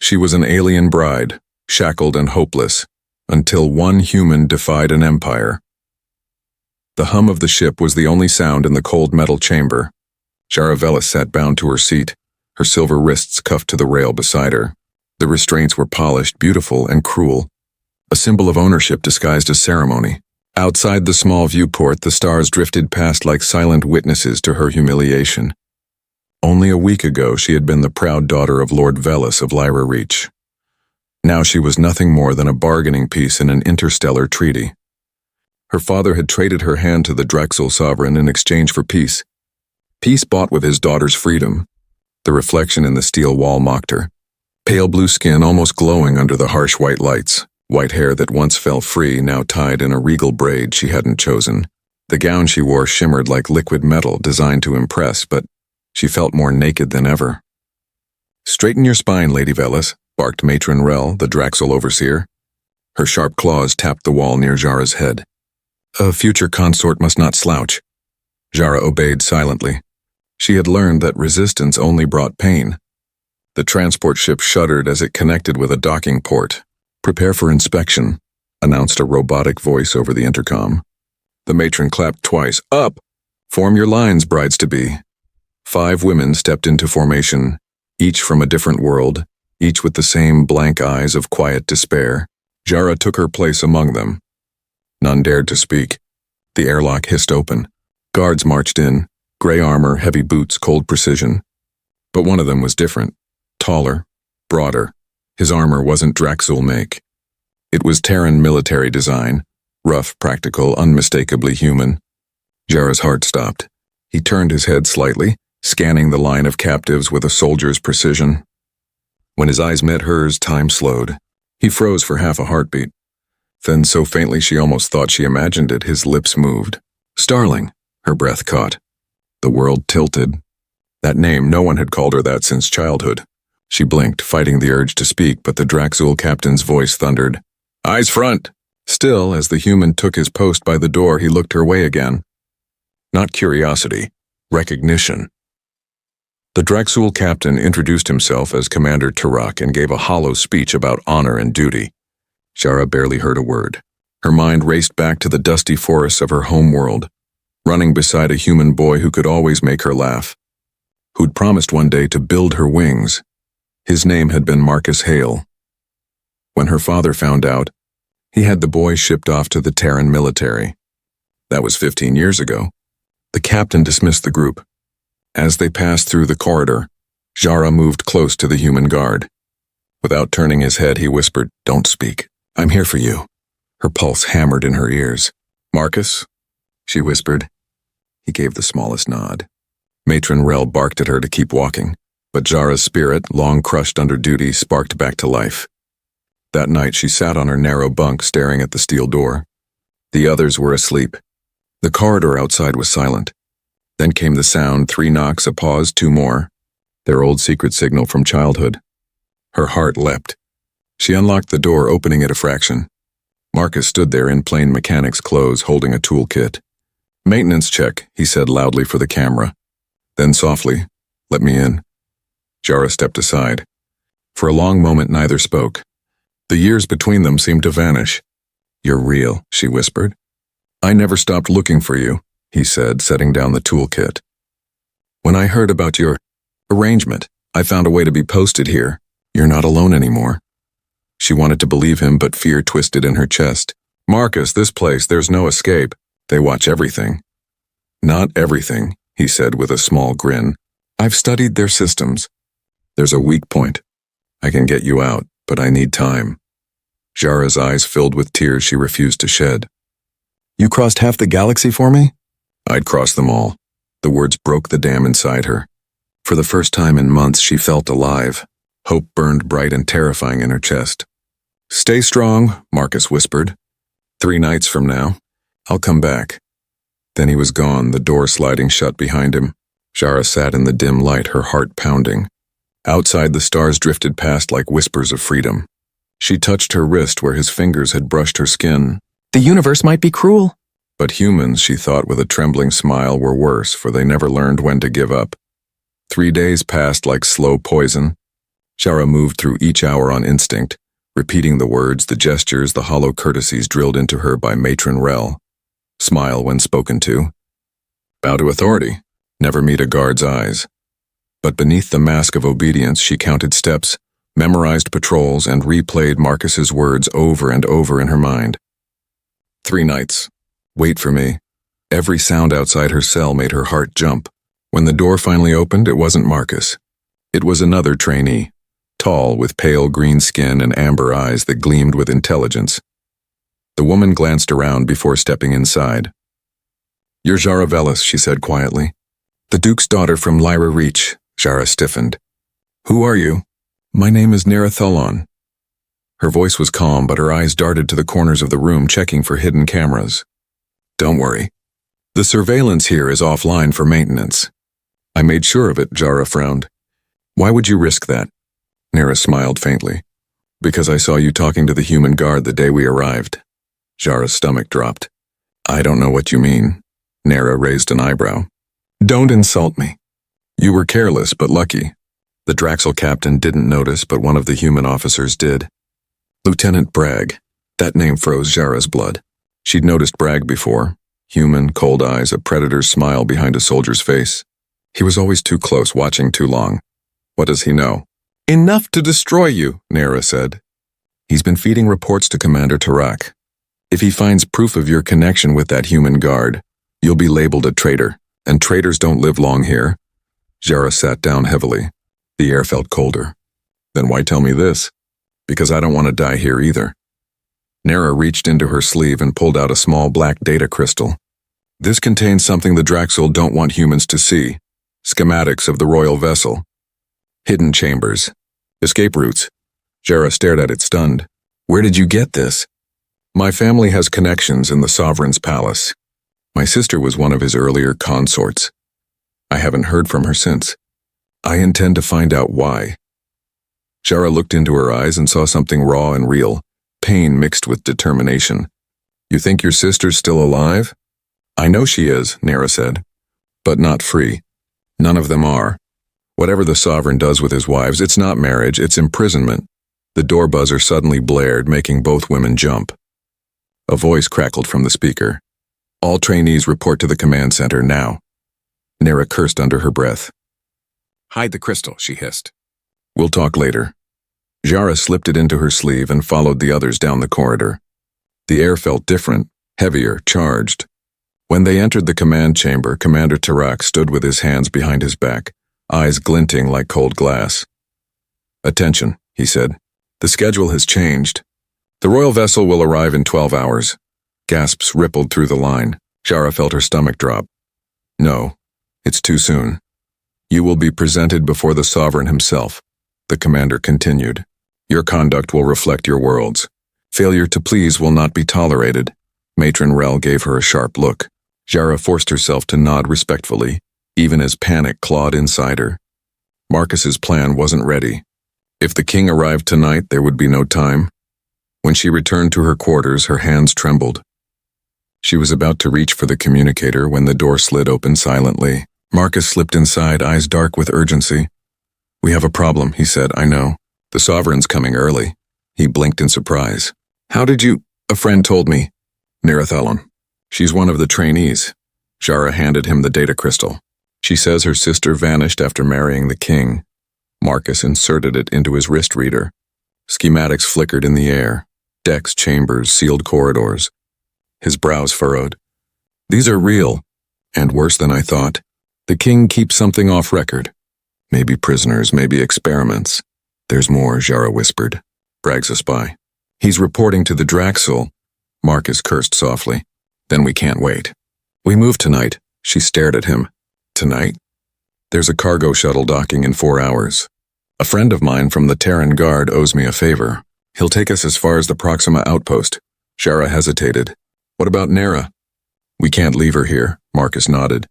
She was an alien bride, shackled and hopeless, until one human defied an empire. The hum of the ship was the only sound in the cold metal chamber. Jara sat bound to her seat, her silver wrists cuffed to the rail beside her. The restraints were polished, beautiful, and cruel, a symbol of ownership disguised as ceremony. Outside the small viewport, the stars drifted past like silent witnesses to her humiliation. Only a week ago, she had been the proud daughter of Lord Velis of Lyra Reach. Now she was nothing more than a bargaining piece in an interstellar treaty. Her father had traded her hand to the Drexel sovereign in exchange for peace. Peace bought with his daughter's freedom. The reflection in the steel wall mocked her. Pale blue skin almost glowing under the harsh white lights. White hair that once fell free, now tied in a regal braid she hadn't chosen. The gown she wore shimmered like liquid metal designed to impress, but she felt more naked than ever. "Straighten your spine, Lady Velis," barked Matron Rel, the Drexel overseer. Her sharp claws tapped the wall near Jara's head. A future consort must not slouch. Jara obeyed silently. She had learned that resistance only brought pain. The transport ship shuddered as it connected with a docking port. "Prepare for inspection," announced a robotic voice over the intercom. The matron clapped twice. "Up! Form your lines, brides-to-be." 5 women stepped into formation, each from a different world, each with the same blank eyes of quiet despair. Jara took her place among them. None dared to speak. The airlock hissed open. Guards marched in, gray armor, heavy boots, cold precision. But one of them was different. Taller, broader. His armor wasn't Drexel make. It was Terran military design, rough, practical, unmistakably human. Jara's heart stopped. He turned his head slightly, scanning the line of captives with a soldier's precision. When his eyes met hers, time slowed. He froze for half a heartbeat. Then so faintly she almost thought she imagined it, his lips moved. "Starling," her breath caught. The world tilted. That name, no one had called her that since childhood. She blinked, fighting the urge to speak, but the Drexel captain's voice thundered, "Eyes front!" Still, as the human took his post by the door, he looked her way again. Not curiosity, recognition. The Drexel captain introduced himself as Commander Tarak and gave a hollow speech about honor and duty. Jara barely heard a word. Her mind raced back to the dusty forests of her home world, running beside a human boy who could always make her laugh, who'd promised one day to build her wings. His name had been Marcus Hale. When her father found out, he had the boy shipped off to the Terran military. That was 15 years ago. The captain dismissed the group. As they passed through the corridor, Jara moved close to the human guard. Without turning his head, he whispered, "Don't speak. I'm here for you." Her pulse hammered in her ears. "Marcus?" she whispered. He gave the smallest nod. Matron Rel barked at her to keep walking, but Jara's spirit, long crushed under duty, sparked back to life. That night she sat on her narrow bunk staring at the steel door. The others were asleep. The corridor outside was silent. Then came the sound, 3 knocks, a pause, 2 more. Their old secret signal from childhood. Her heart leapt. She unlocked the door, opening it a fraction. Marcus stood there in plain mechanic's clothes, holding a toolkit. "Maintenance check," he said loudly for the camera. Then softly, "Let me in." Jara stepped aside. For a long moment neither spoke. The years between them seemed to vanish. "You're real," she whispered. "I never stopped looking for you," he said, setting down the toolkit. "When I heard about your arrangement, I found a way to be posted here. You're not alone anymore." She wanted to believe him, but fear twisted in her chest. "Marcus, this place, there's no escape. They watch everything." "Not everything," he said with a small grin. "I've studied their systems. There's a weak point. I can get you out, but I need time." Jara's eyes filled with tears she refused to shed. "You crossed half the galaxy for me?" "I'd cross them all." The words broke the dam inside her. For the first time in months, she felt alive. Hope burned bright and terrifying in her chest. "Stay strong," Marcus whispered. 3 nights from now, I'll come back." Then he was gone, the door sliding shut behind him. Jara sat in the dim light, her heart pounding. Outside, the stars drifted past like whispers of freedom. She touched her wrist where his fingers had brushed her skin. "The universe might be cruel." But humans, she thought with a trembling smile, were worse, for they never learned when to give up. 3 days passed like slow poison. Shara moved through each hour on instinct, repeating the words, the gestures, the hollow courtesies drilled into her by Matron Rel. Smile when spoken to. Bow to authority. Never meet a guard's eyes. But beneath the mask of obedience, she counted steps, memorized patrols, and replayed Marcus's words over and over in her mind. 3 nights. Wait for me. Every sound outside her cell made her heart jump. When the door finally opened, it wasn't Marcus. It was another trainee, tall, with pale green skin and amber eyes that gleamed with intelligence. The woman glanced around before stepping inside. You're Jara Velis, she said quietly. The Duke's daughter from Lyra Reach. Jara stiffened. Who are you? My name is Naratholon. Her voice was calm, but her eyes darted to the corners of the room, checking for hidden cameras. Don't worry. The surveillance here is offline for maintenance. I made sure of it, Jara frowned. Why would you risk that? Nara smiled faintly. Because I saw you talking to the human guard the day we arrived. Jara's stomach dropped. I don't know what you mean. Nara raised an eyebrow. Don't insult me. You were careless, but lucky. The Draxel captain didn't notice, but one of the human officers did. Lieutenant Bragg. That name froze Jara's blood. She'd noticed Bragg before. Human, cold eyes, a predator's smile behind a soldier's face. He was always too close, watching too long. What does he know? Enough to destroy you, Nara said. He's been feeding reports to Commander Tarak. If he finds proof of your connection with that human guard, you'll be labeled a traitor, and traitors don't live long here. Jara sat down heavily. The air felt colder. Then why tell me this? Because I don't want to die here either. Nara reached into her sleeve and pulled out a small black data crystal. This contains something the Draxel don't want humans to see. Schematics of the royal vessel. Hidden chambers. Escape routes. Jara stared at it stunned. Where did you get this? My family has connections in the Sovereign's palace. My sister was one of his earlier consorts. I haven't heard from her since. I intend to find out why. Jara looked into her eyes and saw something raw and real, pain mixed with determination. You think your sister's still alive? I know she is, Nara said. But not free. None of them are. Whatever the Sovereign does with his wives, it's not marriage, it's imprisonment. The door buzzer suddenly blared, making both women jump. A voice crackled from the speaker. All trainees report to the command center now. Nara cursed under her breath. Hide the crystal, she hissed. We'll talk later. Jara slipped it into her sleeve and followed the others down the corridor. The air felt different, heavier, charged. When they entered the command chamber, Commander Tarak stood with his hands behind his back, eyes glinting like cold glass. Attention, he said. The schedule has changed. The royal vessel will arrive in 12 hours. Gasps rippled through the line. Jara felt her stomach drop. No, it's too soon. You will be presented before the Sovereign himself, the commander continued. Your conduct will reflect your worlds. Failure to please will not be tolerated. Matron Rel gave her a sharp look. Jara forced herself to nod respectfully, even as panic clawed inside her. Marcus's plan wasn't ready. If the king arrived tonight, there would be no time. When she returned to her quarters, her hands trembled. She was about to reach for the communicator when the door slid open silently. Marcus slipped inside, eyes dark with urgency. We have a problem, he said, I know. The Sovereign's coming early. He blinked in surprise. How did you? A friend told me. Naratholon. She's one of the trainees. Jara handed him the data crystal. She says her sister vanished after marrying the king. Marcus inserted it into his wrist reader. Schematics flickered in the air. Decks, chambers, sealed corridors. His brows furrowed. These are real, and worse than I thought. The king keeps something off record. Maybe prisoners, maybe experiments. There's more, Jara whispered. Bragg's a spy. He's reporting to the Draxel. Marcus cursed softly. Then we can't wait. We move tonight. She stared at him. Tonight? There's a cargo shuttle docking in 4 hours. A friend of mine from the Terran Guard owes me a favor. He'll take us as far as the Proxima outpost. Jara hesitated. What about Nara? We can't leave her here, Marcus nodded.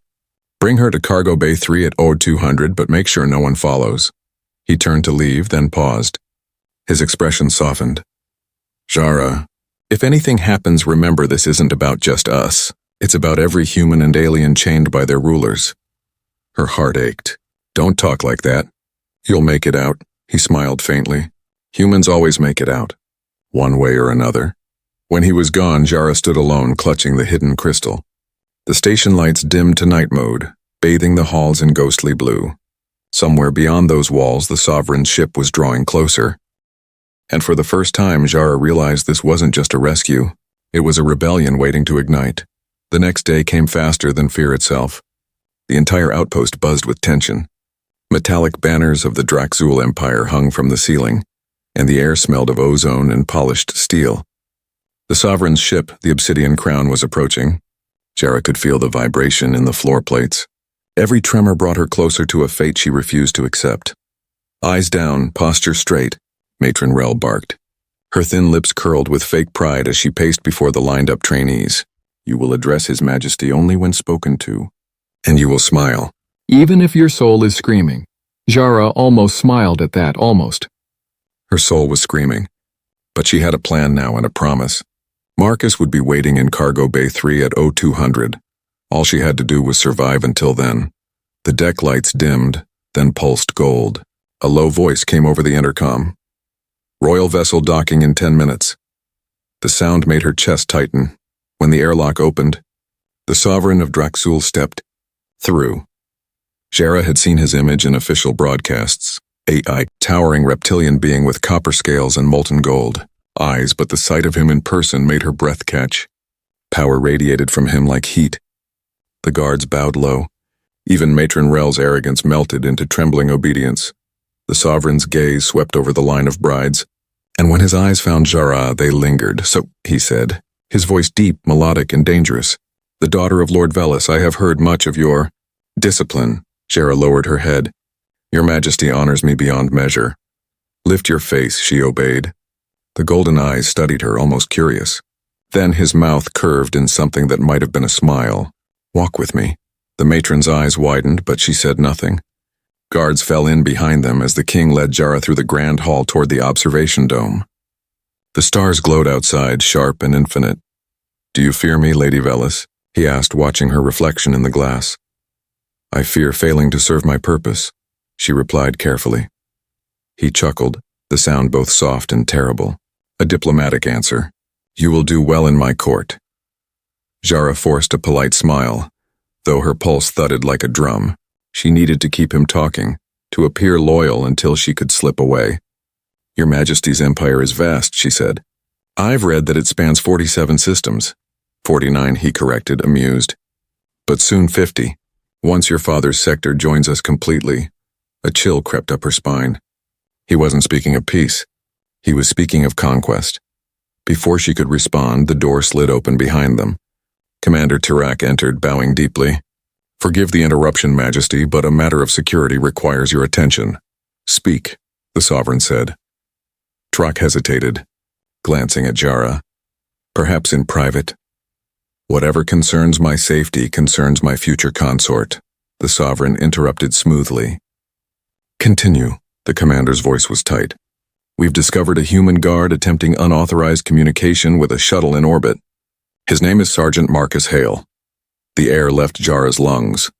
Bring her to Cargo Bay 3 at O200, but make sure no one follows. He turned to leave, then paused. His expression softened. Jara, if anything happens, remember this isn't about just us. It's about every human and alien chained by their rulers. Her heart ached. Don't talk like that. You'll make it out. He smiled faintly. Humans always make it out, one way or another. When he was gone, Jara stood alone, clutching the hidden crystal. The station lights dimmed to night mode, bathing the halls in ghostly blue. Somewhere beyond those walls, the Sovereign's ship was drawing closer. And for the first time, Jara realized this wasn't just a rescue. It was a rebellion waiting to ignite. The next day came faster than fear itself. The entire outpost buzzed with tension. Metallic banners of the Draxul Empire hung from the ceiling, and the air smelled of ozone and polished steel. The Sovereign's ship, the Obsidian Crown, was approaching. Jara could feel the vibration in the floor plates. Every tremor brought her closer to a fate she refused to accept. Eyes down, posture straight, Matron Rel barked. Her thin lips curled with fake pride as she paced before the lined-up trainees. You will address His Majesty only when spoken to, and you will smile. Even if your soul is screaming. Jara almost smiled at that, almost. Her soul was screaming, but she had a plan now and a promise. Marcus would be waiting in Cargo Bay 3 at 0200. All she had to do was survive until then. The deck lights dimmed, then pulsed gold. A low voice came over the intercom. Royal vessel docking in 10 minutes. The sound made her chest tighten. When the airlock opened, the Sovereign of Draxul stepped through. Jara had seen his image in official broadcasts. A towering reptilian being with copper scales and molten gold eyes, but the sight of him in person made her breath catch. Power radiated from him like heat. The guards bowed low. Even Matron Rel's arrogance melted into trembling obedience. The Sovereign's gaze swept over the line of brides, and when his eyes found Jara, they lingered. So, he said, his voice deep, melodic, and dangerous. The daughter of Lord Velis, I have heard much of your discipline. Jara lowered her head. Your Majesty honors me beyond measure. Lift your face, she obeyed. The golden eyes studied her, almost curious. Then his mouth curved in something that might have been a smile. Walk with me. The matron's eyes widened, but she said nothing. Guards fell in behind them as the king led Jara through the grand hall toward the observation dome. The stars glowed outside, sharp and infinite. Do you fear me, Lady Velis? He asked, watching her reflection in the glass. I fear failing to serve my purpose, she replied carefully. He chuckled, the sound both soft and terrible. A diplomatic answer. You will do well in my court. Jara forced a polite smile, though her pulse thudded like a drum. She needed to keep him talking, to appear loyal until she could slip away. Your Majesty's empire is vast, she said. I've read that it spans 47 systems. 49, he corrected, amused. But soon 50. Once your father's sector joins us completely. A chill crept up her spine. He wasn't speaking of peace. He was speaking of conquest. Before she could respond, the door slid open behind them. Commander Tirak entered, bowing deeply. Forgive the interruption, Majesty, but a matter of security requires your attention. Speak, the Sovereign said. Tirak hesitated, glancing at Jara. Perhaps in private. Whatever concerns my safety concerns my future consort, the Sovereign interrupted smoothly. Continue, the commander's voice was tight. We've discovered a human guard attempting unauthorized communication with a shuttle in orbit. His name is Sergeant Marcus Hale. The air left Jara's lungs.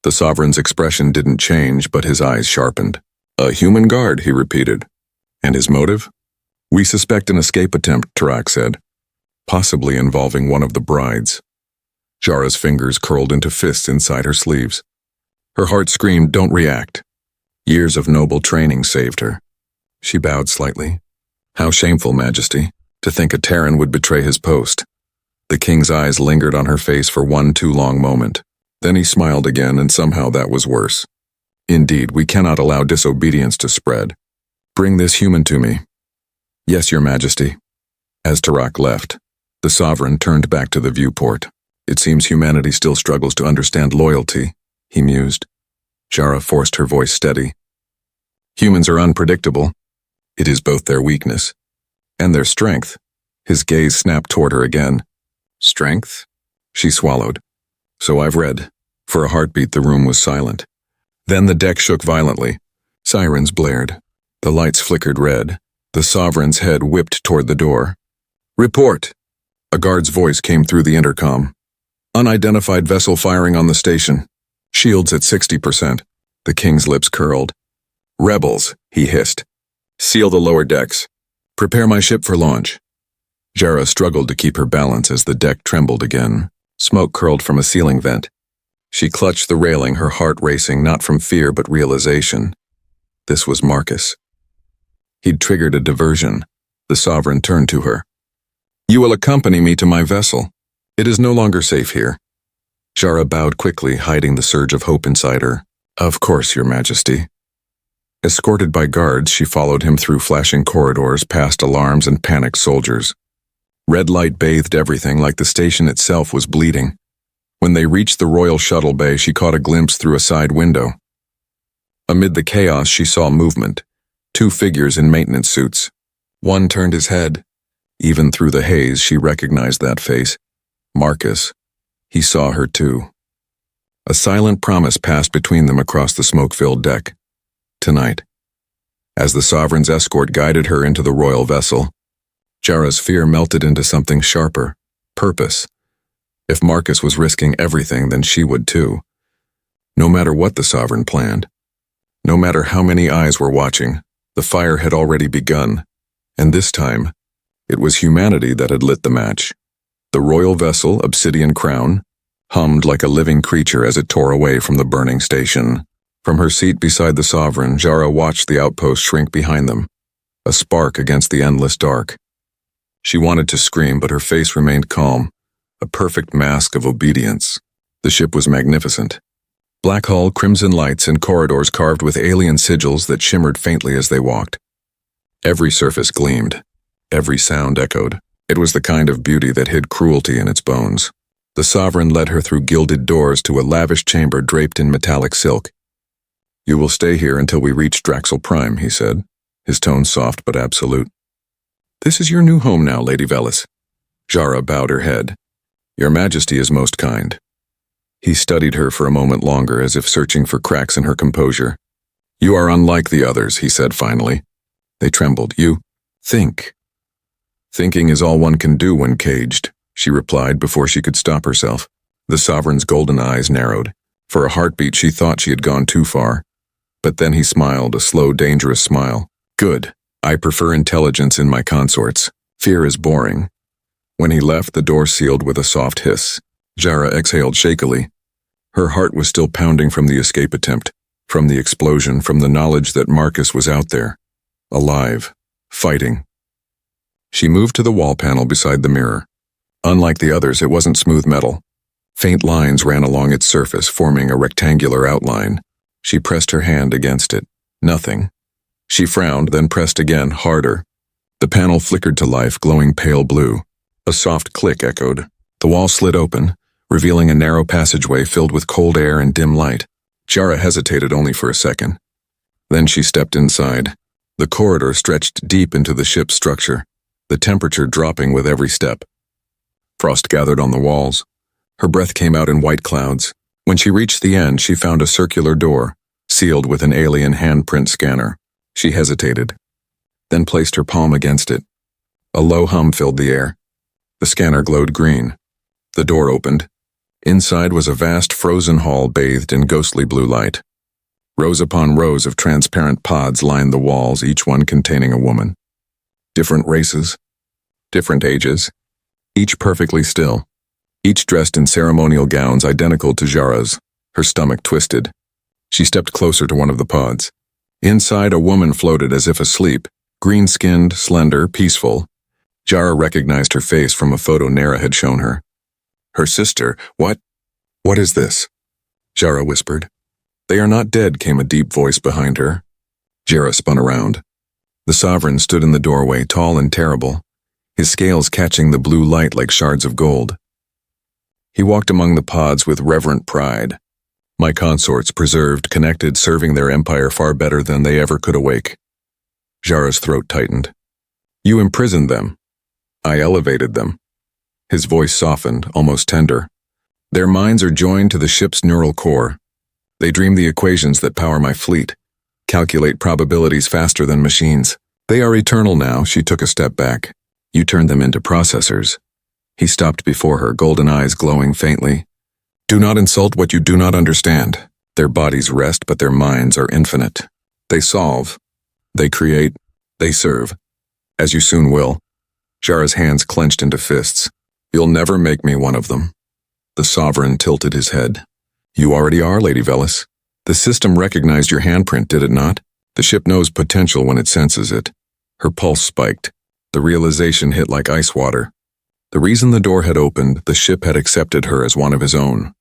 The Sovereign's expression didn't change, but his eyes sharpened. A human guard, he repeated. And his motive? We suspect an escape attempt, Tirak said. Possibly involving one of the brides. Jara's fingers curled into fists inside her sleeves. Her heart screamed, don't react. Years of noble training saved her. She bowed slightly. How shameful, Majesty, to think a Terran would betray his post. The king's eyes lingered on her face for one too long moment. Then he smiled again, and somehow that was worse. Indeed, we cannot allow disobedience to spread. Bring this human to me. Yes, Your Majesty. As Tirak left, the Sovereign turned back to the viewport. It seems humanity still struggles to understand loyalty, he mused. Jara forced her voice steady. Humans are unpredictable. It is both their weakness and their strength. His gaze snapped toward her again. Strength? She swallowed. So I've read. For a heartbeat, the room was silent. Then the deck shook violently. Sirens blared. The lights flickered red. The Sovereign's head whipped toward the door. Report! A guard's voice came through the intercom. Unidentified vessel firing on the station. Shields at 60%. The king's lips curled. Rebels, he hissed. Seal the lower decks. Prepare my ship for launch. Jara struggled to keep her balance as the deck trembled again. Smoke curled from a ceiling vent. She clutched the railing, her heart racing not from fear but realization. This was Marcus. He'd triggered a diversion. The Sovereign turned to her. You will accompany me to my vessel. It is no longer safe here. Jara bowed quickly, hiding the surge of hope inside her. Of course, Your Majesty. Escorted by guards, she followed him through flashing corridors, past alarms and panicked soldiers. Red light bathed everything like the station itself was bleeding. When they reached the royal shuttle bay, she caught a glimpse through a side window. Amid the chaos, she saw movement. 2 figures in maintenance suits. One turned his head. Even through the haze, she recognized that face. Marcus. He saw her too. A silent promise passed between them across the smoke-filled deck. Tonight. As the Sovereign's escort guided her into the royal vessel, Jara's fear melted into something sharper. Purpose. If Marcus was risking everything, then she would too. No matter what the Sovereign planned. No matter how many eyes were watching, the fire had already begun, and this time, it was humanity that had lit the match. The royal vessel, Obsidian Crown, hummed like a living creature as it tore away from the burning station. From her seat beside the Sovereign, Jara watched the outpost shrink behind them, a spark against the endless dark. She wanted to scream, but her face remained calm, a perfect mask of obedience. The ship was magnificent. Black hull, crimson lights, and corridors carved with alien sigils that shimmered faintly as they walked. Every surface gleamed. Every sound echoed. It was the kind of beauty that hid cruelty in its bones. The Sovereign led her through gilded doors to a lavish chamber draped in metallic silk. You will stay here until we reach Draxel Prime, he said, his tone soft but absolute. This is your new home now, Lady Velis. Jara bowed her head. Your Majesty is most kind. He studied her for a moment longer, as if searching for cracks in her composure. You are unlike the others, he said finally. They trembled. You think. Thinking is all one can do when caged, she replied before she could stop herself. The Sovereign's golden eyes narrowed. For a heartbeat, she thought she had gone too far. But then he smiled, a slow, dangerous smile. Good. I prefer intelligence in my consorts. Fear is boring. When he left, the door sealed with a soft hiss. Jara exhaled shakily. Her heart was still pounding from the escape attempt, from the explosion, from the knowledge that Marcus was out there, alive, fighting. She moved to the wall panel beside the mirror. Unlike the others, it wasn't smooth metal. Faint lines ran along its surface, forming a rectangular outline. She pressed her hand against it. Nothing. She frowned, then pressed again, harder. The panel flickered to life, glowing pale blue. A soft click echoed. The wall slid open, revealing a narrow passageway filled with cold air and dim light. Jara hesitated only for a second. Then she stepped inside. The corridor stretched deep into the ship's structure, the temperature dropping with every step. Frost gathered on the walls. Her breath came out in white clouds. When she reached the end, she found a circular door, sealed with an alien handprint scanner. She hesitated, then placed her palm against it. A low hum filled the air. The scanner glowed green. The door opened. Inside was a vast frozen hall bathed in ghostly blue light. Rows upon rows of transparent pods lined the walls, each one containing a woman. Different races, different ages, each perfectly still, each dressed in ceremonial gowns identical to Jara's. Her stomach twisted. She stepped closer to one of the pods. Inside, a woman floated as if asleep, green-skinned, slender, peaceful. Jara recognized her face from a photo Nera had shown her. Her sister. What is this? Jara whispered. They are not dead, came a deep voice behind her. Jara spun around. The Sovereign stood in the doorway, tall and terrible, his scales catching the blue light like shards of gold. He walked among the pods with reverent pride. My consorts, preserved, connected, serving their empire far better than they ever could awake. Jara's throat tightened. You imprisoned them. I elevated them. His voice softened, almost tender. Their minds are joined to the ship's neural core. They dream the equations that power my fleet, calculate probabilities faster than machines. They are eternal now. She took a step back. You turned them into processors. He stopped before her, golden eyes glowing faintly. Do not insult what you do not understand. Their bodies rest, but their minds are infinite. They solve. They create. They serve. As you soon will. Jara's hands clenched into fists. You'll never make me one of them. The Sovereign tilted his head. You already are, Lady Velis. The system recognized your handprint, did it not? The ship knows potential when it senses it. Her pulse spiked. The realization hit like ice water. The reason the door had opened, the ship had accepted her as one of his own.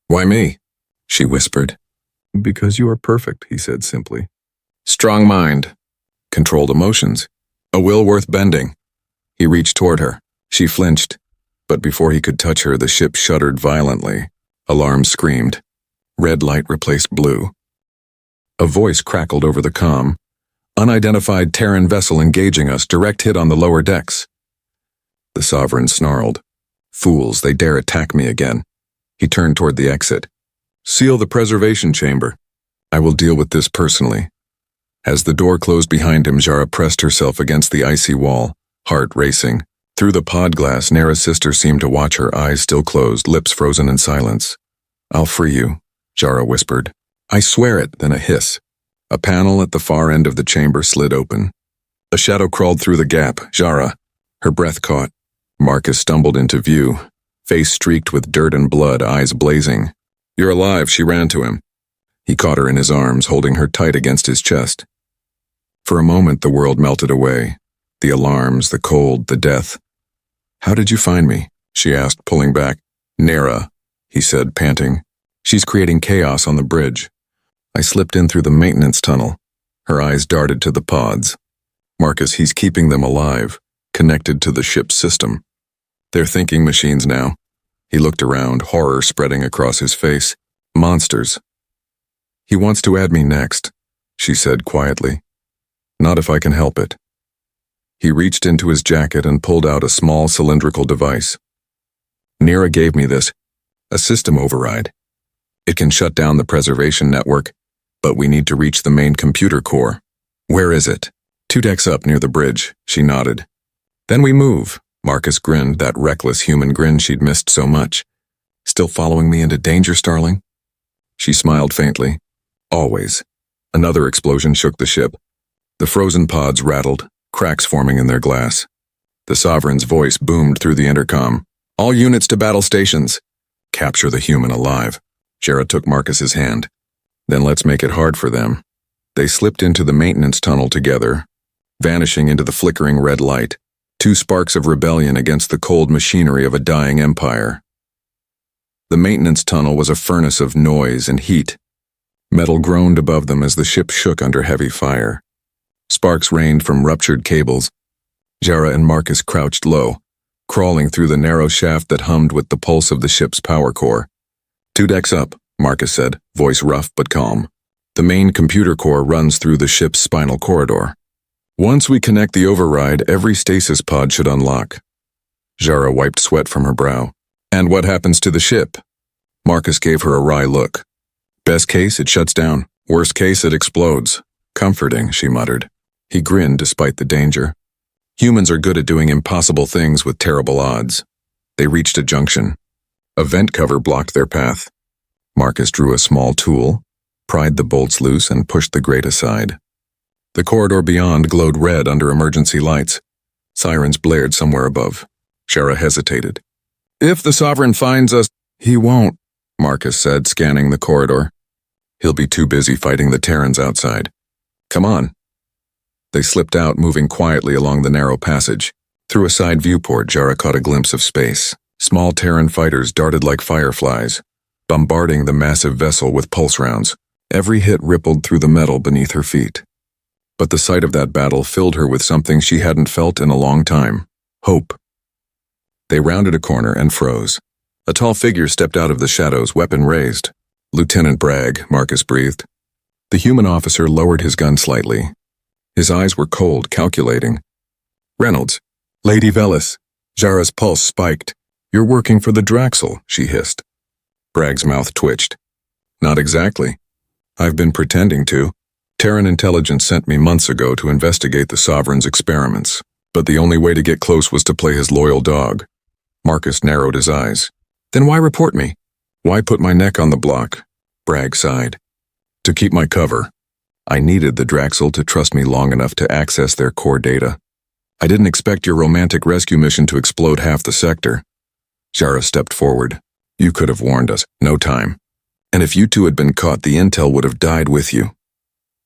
Why me? She whispered. Because you are perfect, he said simply. Strong mind. Controlled emotions. A will worth bending. He reached toward her. She flinched. But before he could touch her, the ship shuddered violently. Alarm screamed. Red light replaced blue. A voice crackled over the comm. Unidentified Terran vessel engaging us, direct hit on the lower decks. The Sovereign snarled. Fools, they dare attack me again. He turned toward the exit. Seal the preservation chamber. I will deal with this personally. As the door closed behind him, Jara pressed herself against the icy wall, heart racing. Through the pod glass, Nera's sister seemed to watch, her eyes still closed, lips frozen in silence. I'll free you, Jara whispered. I swear it, then a hiss. A panel at the far end of the chamber slid open. A shadow crawled through the gap. Jara. Her breath caught. Marcus stumbled into view, face streaked with dirt and blood, eyes blazing. You're alive, she ran to him. He caught her in his arms, holding her tight against his chest. For a moment, the world melted away. The alarms, the cold, the death. How did you find me? She asked, pulling back. Nera, he said, panting. She's creating chaos on the bridge. I slipped in through the maintenance tunnel. Her eyes darted to the pods. Marcus, he's keeping them alive, connected to the ship's system. They're thinking machines now. He looked around, horror spreading across his face. Monsters. He wants to add me next, she said quietly. Not if I can help it. He reached into his jacket and pulled out a small cylindrical device. Nera gave me this, a system override. It can shut down the preservation network, but we need to reach the main computer core. Where is it? 2 decks up near the bridge, she nodded. Then we move. Marcus grinned, that reckless human grin she'd missed so much. Still following me into danger, Starling? She smiled faintly. Always. Another explosion shook the ship. The frozen pods rattled, cracks forming in their glass. The Sovereign's voice boomed through the intercom. All units to battle stations. Capture the human alive. Jara took Marcus's hand. Then let's make it hard for them. They slipped into the maintenance tunnel together, vanishing into the flickering red light. 2 sparks of rebellion against the cold machinery of a dying empire. The maintenance tunnel was a furnace of noise and heat. Metal groaned above them as the ship shook under heavy fire. Sparks rained from ruptured cables. Jara and Marcus crouched low, crawling through the narrow shaft that hummed with the pulse of the ship's power core. 2 decks up, Marcus said, voice rough but calm. The main computer core runs through the ship's spinal corridor. Once we connect the override, every stasis pod should unlock. Jara wiped sweat from her brow. And what happens to the ship? Marcus gave her a wry look. Best case, it shuts down. Worst case, it explodes. Comforting, she muttered. He grinned despite the danger. Humans are good at doing impossible things with terrible odds. They reached a junction. A vent cover blocked their path. Marcus drew a small tool, pried the bolts loose, and pushed the grate aside. The corridor beyond glowed red under emergency lights. Sirens blared somewhere above. Jara hesitated. If the Sovereign finds us, he won't, Marcus said, scanning the corridor. He'll be too busy fighting the Terrans outside. Come on. They slipped out, moving quietly along the narrow passage. Through a side viewport, Jara caught a glimpse of space. Small Terran fighters darted like fireflies, bombarding the massive vessel with pulse rounds. Every hit rippled through the metal beneath her feet. But the sight of that battle filled her with something she hadn't felt in a long time. Hope. They rounded a corner and froze. A tall figure stepped out of the shadows, weapon raised. Lieutenant Bragg, Marcus breathed. The human officer lowered his gun slightly. His eyes were cold, calculating. Reynolds. Lady Velis. Jara's pulse spiked. You're working for the Draxel, she hissed. Bragg's mouth twitched. Not exactly. I've been pretending to. Terran intelligence sent me months ago to investigate the Sovereign's experiments, but the only way to get close was to play his loyal dog. Marcus narrowed his eyes. Then why report me? Why put my neck on the block? Bragg sighed. To keep my cover. I needed the Draxel to trust me long enough to access their core data. I didn't expect your romantic rescue mission to explode half the sector. Jara stepped forward. You could have warned us. No time. And if you two had been caught, the intel would have died with you.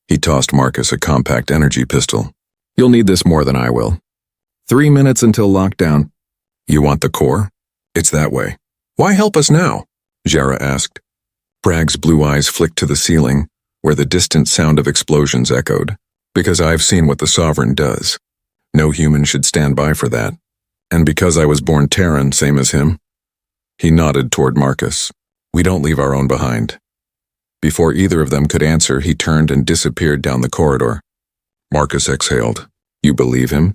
He tossed Marcus a compact energy pistol. You'll need this more than I will. 3 minutes until lockdown. You want the core? It's that way. Why help us now? Jara asked. Bragg's blue eyes flicked to the ceiling, where the distant sound of explosions echoed. Because I've seen what the Sovereign does. No human should stand by for that. And because I was born Terran, same as him. He nodded toward Marcus. We don't leave our own behind. Before either of them could answer, he turned and disappeared down the corridor. Marcus exhaled. You believe him?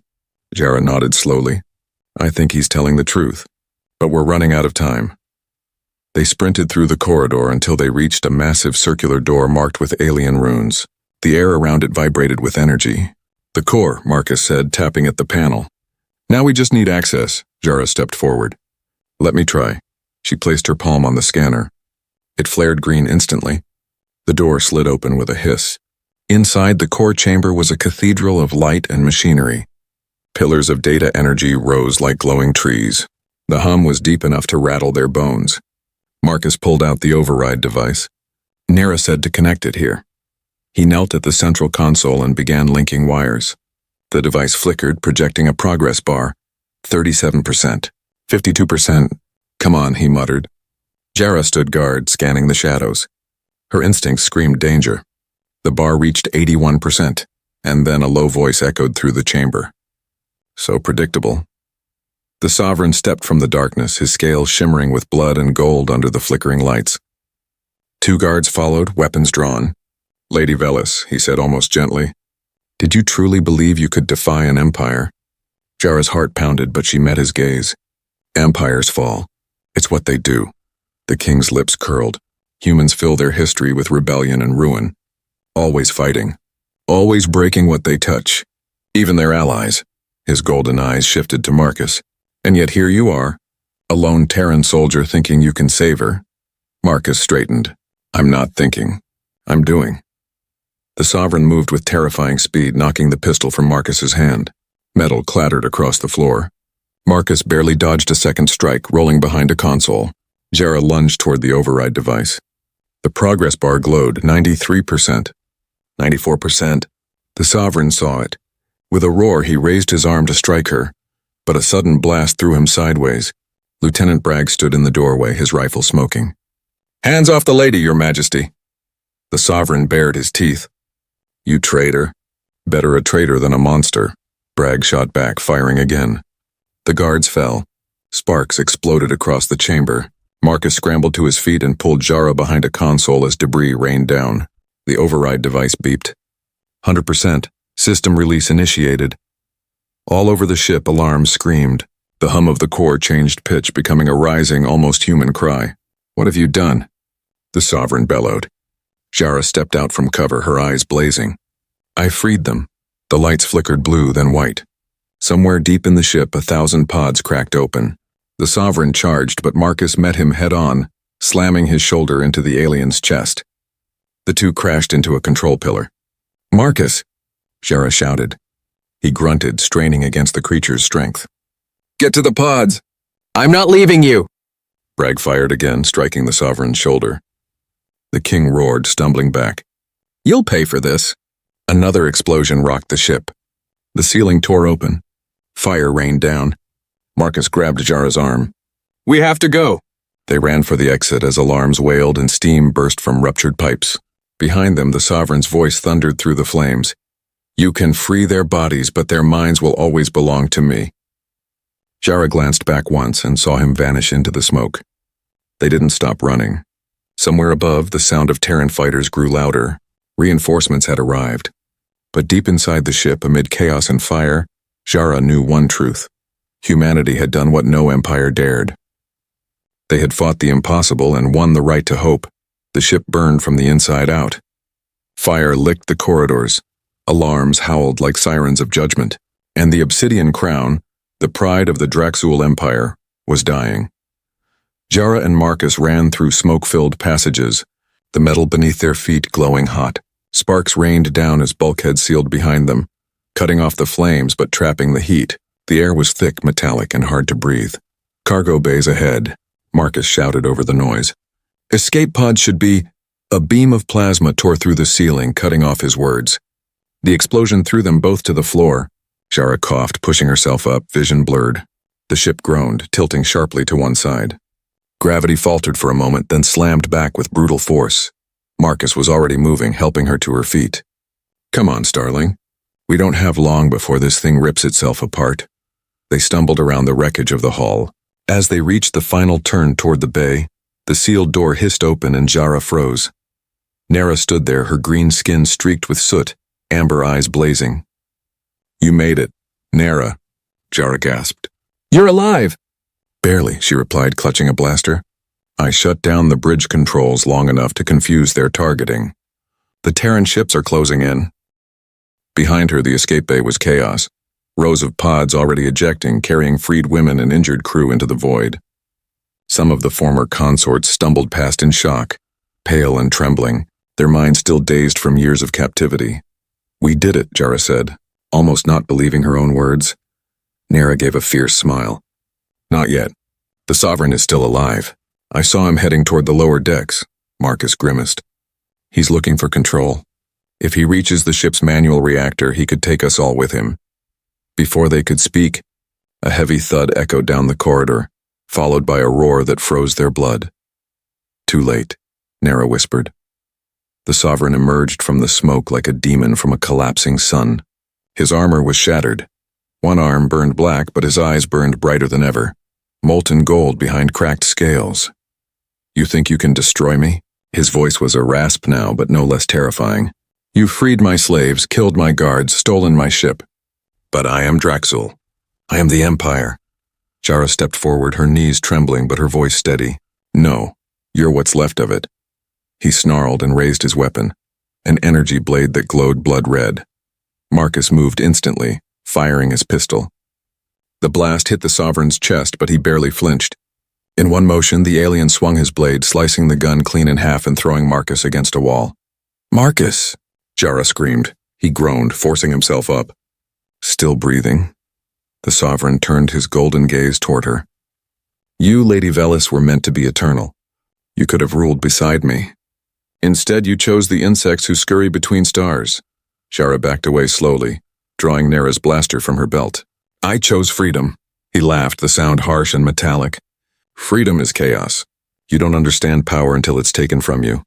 Jara nodded slowly. I think he's telling the truth. But we're running out of time. They sprinted through the corridor until they reached a massive circular door marked with alien runes. The air around it vibrated with energy. The core, Marcus said, tapping at the panel. Now we just need access. Jara stepped forward. Let me try. She placed her palm on the scanner. It flared green instantly. The door slid open with a hiss. Inside the core chamber was a cathedral of light and machinery. Pillars of data energy rose like glowing trees. The hum was deep enough to rattle their bones. Marcus pulled out the override device. Nera said to connect it here. He knelt at the central console and began linking wires. The device flickered, projecting a progress bar. 37%. 52%. Come on, he muttered. Jara stood guard, scanning the shadows. Her instincts screamed danger. The bar reached 81%, and then a low voice echoed through the chamber. So predictable. The Sovereign stepped from the darkness, his scales shimmering with blood and gold under the flickering lights. 2 guards followed, weapons drawn. Lady Velis, he said almost gently. Did you truly believe you could defy an empire? Jara's heart pounded, but she met his gaze. Empires fall. It's what they do. The king's lips curled. Humans fill their history with rebellion and ruin. Always fighting. Always breaking what they touch. Even their allies. His golden eyes shifted to Marcus. And yet here you are, a lone Terran soldier thinking you can save her. Marcus straightened. I'm not thinking. I'm doing. The Sovereign moved with terrifying speed, knocking the pistol from Marcus's hand. Metal clattered across the floor. Marcus barely dodged a second strike, rolling behind a console. Jara lunged toward the override device. The progress bar glowed, 93%. 94%. The Sovereign saw it. With a roar, he raised his arm to strike her, but a sudden blast threw him sideways. Lieutenant Bragg stood in the doorway, his rifle smoking. Hands off the lady, Your Majesty. The Sovereign bared his teeth. You traitor. Better a traitor than a monster. Bragg shot back, firing again. The guards fell. Sparks exploded across the chamber. Marcus scrambled to his feet and pulled Jara behind a console as debris rained down. The override device beeped. 100%. System release initiated. All over the ship, alarms screamed. The hum of the core changed pitch, becoming a rising, almost human cry. What have you done? The Sovereign bellowed. Jara stepped out from cover, her eyes blazing. I freed them. The lights flickered blue, then white. Somewhere deep in the ship, 1,000 pods cracked open. The Sovereign charged, but Marcus met him head-on, slamming his shoulder into the alien's chest. The two crashed into a control pillar. Marcus! Jara shouted. He grunted, straining against the creature's strength. Get to the pods! I'm not leaving you! Bragg fired again, striking the Sovereign's shoulder. The king roared, stumbling back. You'll pay for this. Another explosion rocked the ship. The ceiling tore open. Fire rained down. Marcus grabbed Jara's arm. We have to go. They ran for the exit as alarms wailed and steam burst from ruptured pipes. Behind them, the Sovereign's voice thundered through the flames. You can free their bodies, but their minds will always belong to me. Jara glanced back once and saw him vanish into the smoke. They didn't stop running. Somewhere above, the sound of Terran fighters grew louder. Reinforcements had arrived. But deep inside the ship, amid chaos and fire, Jara knew one truth. Humanity had done what no empire dared. They had fought the impossible and won the right to hope. The ship burned from the inside out. Fire licked the corridors. Alarms howled like sirens of judgment. And the obsidian crown, the pride of the Draxul Empire, was dying. Jara and Marcus ran through smoke-filled passages, the metal beneath their feet glowing hot. Sparks rained down as bulkheads sealed behind them, cutting off the flames but trapping the heat. The air was thick, metallic, and hard to breathe. Cargo bays ahead, Marcus shouted over the noise. Escape pods should be... A beam of plasma tore through the ceiling, cutting off his words. The explosion threw them both to the floor. Jara coughed, pushing herself up, vision blurred. The ship groaned, tilting sharply to one side. Gravity faltered for a moment, then slammed back with brutal force. Marcus was already moving, helping her to her feet. Come on, Starling. We don't have long before this thing rips itself apart. They stumbled around the wreckage of the hull. As they reached the final turn toward the bay, the sealed door hissed open and Jara froze. Nara stood there, her green skin streaked with soot, amber eyes blazing. You made it, Nara, Jara gasped. You're alive! Barely, she replied, clutching a blaster. I shut down the bridge controls long enough to confuse their targeting. The Terran ships are closing in. Behind her, the escape bay was chaos. Rows of pods already ejecting, carrying freed women and injured crew into the void. Some of the former consorts stumbled past in shock, pale and trembling, their minds still dazed from years of captivity. We did it, Jara said, almost not believing her own words. Nara gave a fierce smile. Not yet. The Sovereign is still alive. I saw him heading toward the lower decks, Marcus grimaced. He's looking for control. If he reaches the ship's manual reactor, he could take us all with him. Before they could speak, a heavy thud echoed down the corridor, followed by a roar that froze their blood. Too late, Nara whispered. The Sovereign emerged from the smoke like a demon from a collapsing sun. His armor was shattered. One arm burned black, but his eyes burned brighter than ever, molten gold behind cracked scales. You think you can destroy me? His voice was a rasp now, but no less terrifying. You freed my slaves, killed my guards, stolen my ship. But I am Draxul. I am the Empire. Jara stepped forward, her knees trembling but her voice steady. No, you're what's left of it. He snarled and raised his weapon, an energy blade that glowed blood red. Marcus moved instantly, firing his pistol. The blast hit the Sovereign's chest, but he barely flinched. In one motion, the alien swung his blade, slicing the gun clean in half and throwing Marcus against a wall. Marcus! Jara screamed. He groaned, forcing himself up. Still breathing. The Sovereign turned his golden gaze toward her. You, Lady Velis, were meant to be eternal. You could have ruled beside me. Instead, you chose the insects who scurry between stars. Jara backed away slowly, drawing Nara's blaster from her belt. I chose freedom. He laughed, the sound harsh and metallic. Freedom is chaos. You don't understand power until it's taken from you.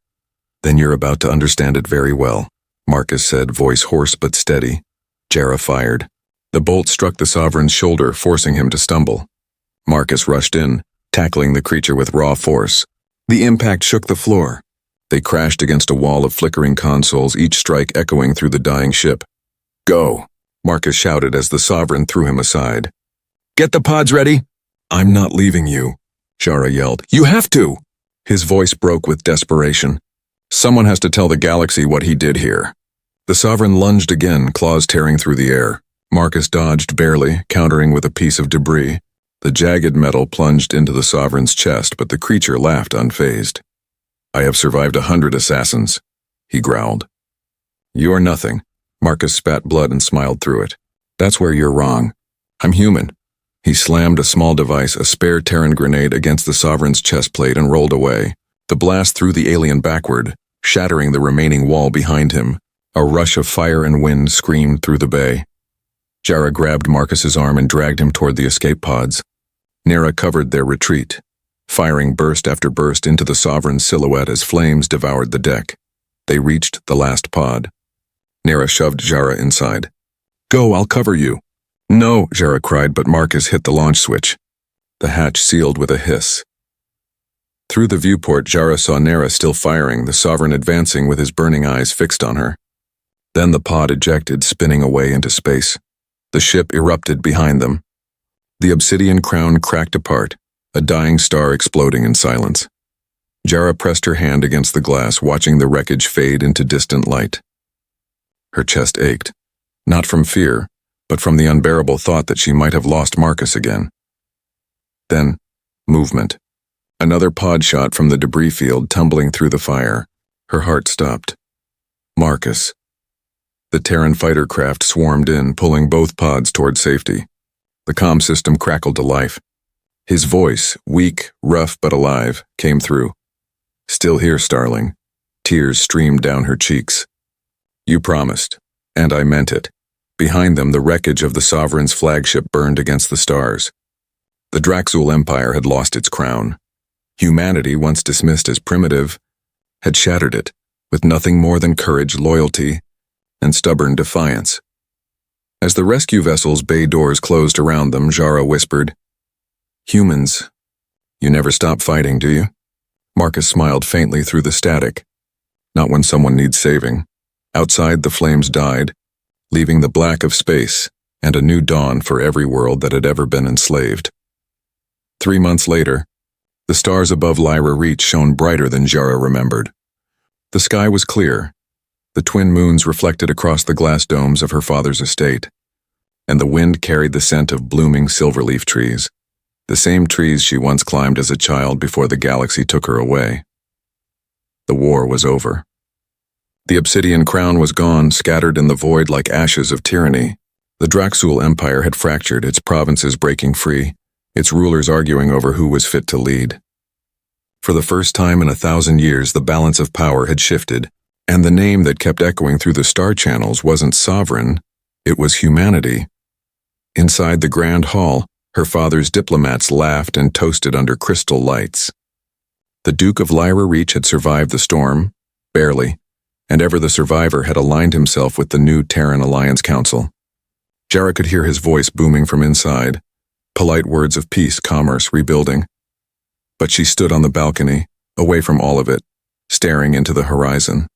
Then you're about to understand it very well, Marcus said, voice hoarse but steady. Jara fired. The bolt struck the Sovereign's shoulder, forcing him to stumble. Marcus rushed in, tackling the creature with raw force. The impact shook the floor. They crashed against a wall of flickering consoles, each strike echoing through the dying ship. Go, Marcus shouted as the Sovereign threw him aside. Get the pods ready. I'm not leaving you, Jara yelled. You have to. His voice broke with desperation. Someone has to tell the galaxy what he did here. The Sovereign lunged again, claws tearing through the air. Marcus dodged barely, countering with a piece of debris. The jagged metal plunged into the Sovereign's chest, but the creature laughed unfazed. I have survived 100 assassins, he growled. You are nothing. Marcus spat blood and smiled through it. That's where you're wrong. I'm human. He slammed a small device, a spare Terran grenade, against the Sovereign's chest plate and rolled away. The blast threw the alien backward, shattering the remaining wall behind him. A rush of fire and wind screamed through the bay. Jara grabbed Marcus's arm and dragged him toward the escape pods. Nara covered their retreat, firing burst after burst into the Sovereign's silhouette as flames devoured the deck. They reached the last pod. Nara shoved Jara inside. Go, I'll cover you. No, Jara cried, but Marcus hit the launch switch. The hatch sealed with a hiss. Through the viewport, Jara saw Nara still firing, the Sovereign advancing with his burning eyes fixed on her. Then the pod ejected, spinning away into space. The ship erupted behind them. The obsidian crown cracked apart, a dying star exploding in silence. Jara pressed her hand against the glass, watching the wreckage fade into distant light. Her chest ached, not from fear, but from the unbearable thought that she might have lost Marcus again. Then, movement. Another pod shot from the debris field tumbling through the fire. Her heart stopped. Marcus. The Terran fighter craft swarmed in, pulling both pods toward safety. The comm system crackled to life. His voice, weak, rough but alive, came through. "Still here, Starling." Tears streamed down her cheeks. "You promised, and I meant it." Behind them, the wreckage of the Sovereign's flagship burned against the stars. The Draxul Empire had lost its crown. Humanity, once dismissed as primitive, had shattered it, with nothing more than courage, loyalty, and stubborn defiance. As the rescue vessel's bay doors closed around them, Jara whispered, "Humans, you never stop fighting, do you?" Marcus smiled faintly through the static. "Not when someone needs saving." Outside, the flames died, leaving the black of space and a new dawn for every world that had ever been enslaved. 3 months later, the stars above Lyra Reach shone brighter than Jara remembered. The sky was clear. The twin moons reflected across the glass domes of her father's estate, and the wind carried the scent of blooming silverleaf trees, the same trees she once climbed as a child before the galaxy took her away. The war was over. The obsidian crown was gone, scattered in the void like ashes of tyranny. The Draxul Empire had fractured, its provinces breaking free, its rulers arguing over who was fit to lead. For the first time in 1,000 years, the balance of power had shifted, and the name that kept echoing through the star channels wasn't sovereign, it was humanity. Inside the grand hall, her father's diplomats laughed and toasted under crystal lights. The Duke of Lyra Reach had survived the storm, barely, and ever the survivor had aligned himself with the new Terran Alliance Council. Jara could hear his voice booming from inside, polite words of peace, commerce, rebuilding. But she stood on the balcony, away from all of it, staring into the horizon.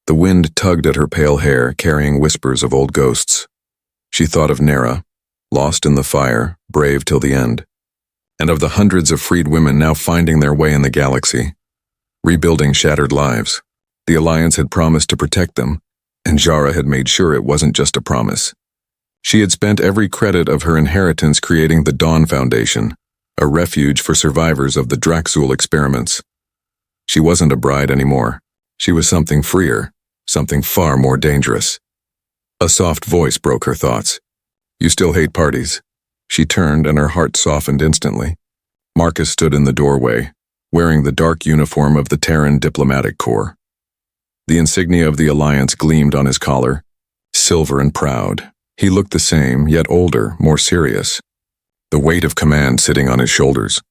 The wind tugged at her pale hair, carrying whispers of old ghosts. She thought of Nera, lost in the fire, brave till the end, and of the hundreds of freed women now finding their way in the galaxy, rebuilding shattered lives. The Alliance had promised to protect them, and Jara had made sure it wasn't just a promise. She had spent every credit of her inheritance creating the Dawn Foundation, a refuge for survivors of the Draxul experiments. She wasn't a bride anymore. She was something freer, something far more dangerous. A soft voice broke her thoughts. "You still hate parties." She turned and her heart softened instantly. Marcus stood in the doorway, wearing the dark uniform of the Terran Diplomatic Corps. The insignia of the Alliance gleamed on his collar, silver and proud. He looked the same, yet older, more serious, the weight of command sitting on his shoulders.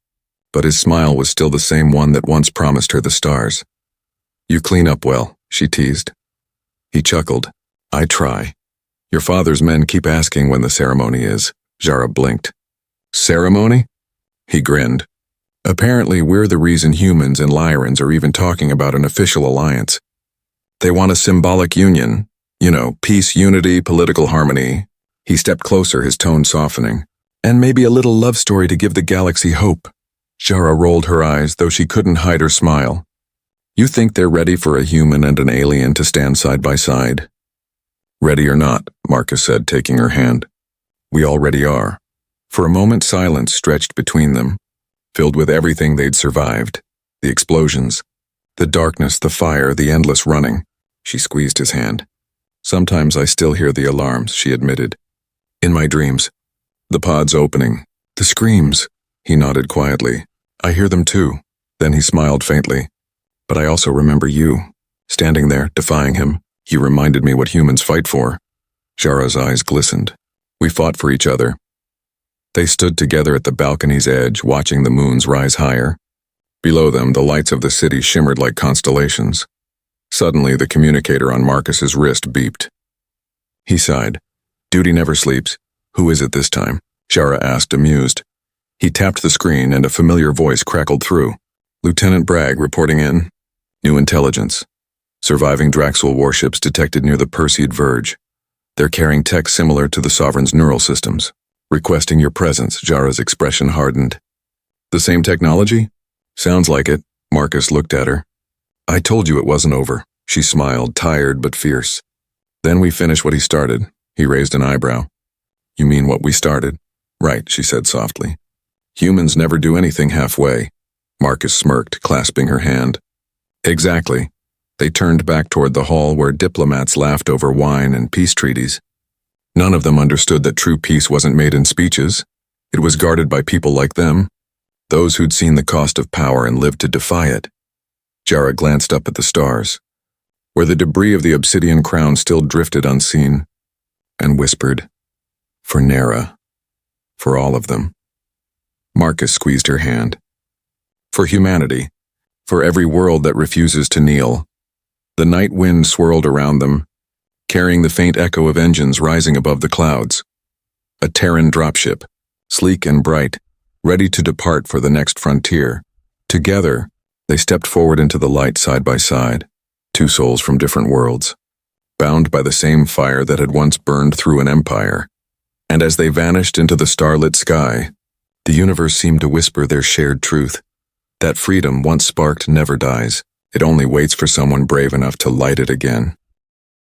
But his smile was still the same one that once promised her the stars. "You clean up well," she teased. He chuckled. "I try. Your father's men keep asking when the ceremony is." Jara blinked. "Ceremony?" He grinned. "Apparently we're the reason humans and Lyrans are even talking about an official alliance. They want a symbolic union. You know, peace, unity, political harmony." He stepped closer, his tone softening. "And maybe a little love story to give the galaxy hope." Jara rolled her eyes, though she couldn't hide her smile. "You think they're ready for a human and an alien to stand side by side?" "Ready or not," Marcus said, taking her hand. "We already are." For a moment, silence stretched between them, filled with everything they'd survived. The explosions, the darkness, the fire, the endless running. She squeezed his hand. "Sometimes I still hear the alarms," she admitted. "In my dreams. The pods opening. The screams." He nodded quietly. "I hear them too." Then he smiled faintly. "But I also remember you, standing there, defying him. You reminded me what humans fight for." Jara's eyes glistened. "We fought for each other." They stood together at the balcony's edge, watching the moons rise higher. Below them, the lights of the city shimmered like constellations. Suddenly, the communicator on Marcus's wrist beeped. He sighed. "Duty never sleeps. Who is it this time?" Jara asked, amused. He tapped the screen and a familiar voice crackled through. "Lieutenant Bragg reporting in. New intelligence. Surviving Draxul warships detected near the Perseid Verge. They're carrying tech similar to the Sovereign's neural systems. Requesting your presence." Jara's expression hardened. "The same technology?" "Sounds like it." Marcus looked at her. "I told you it wasn't over." She smiled, tired but fierce. "Then we finish what he started." He raised an eyebrow. "You mean what we started?" "Right," she said softly. "Humans never do anything halfway." Marcus smirked, clasping her hand. "Exactly. They turned back toward the hall where diplomats laughed over wine and peace treaties. None of them understood that true peace wasn't made in speeches. It was guarded by people like them, those who'd seen the cost of power and lived to defy it. Jara glanced up at the stars, where the debris of the obsidian crown still drifted unseen, and whispered, "For Nera. For all of them." Marcus squeezed her hand. "For humanity. For every world that refuses to kneel." The night wind swirled around them, carrying the faint echo of engines rising above the clouds. A Terran dropship, sleek and bright, ready to depart for the next frontier. Together, they stepped forward into the light side by side, two souls from different worlds, bound by the same fire that had once burned through an empire. And as they vanished into the starlit sky, the universe seemed to whisper their shared truth. That freedom once sparked never dies. It only waits for someone brave enough to light it again.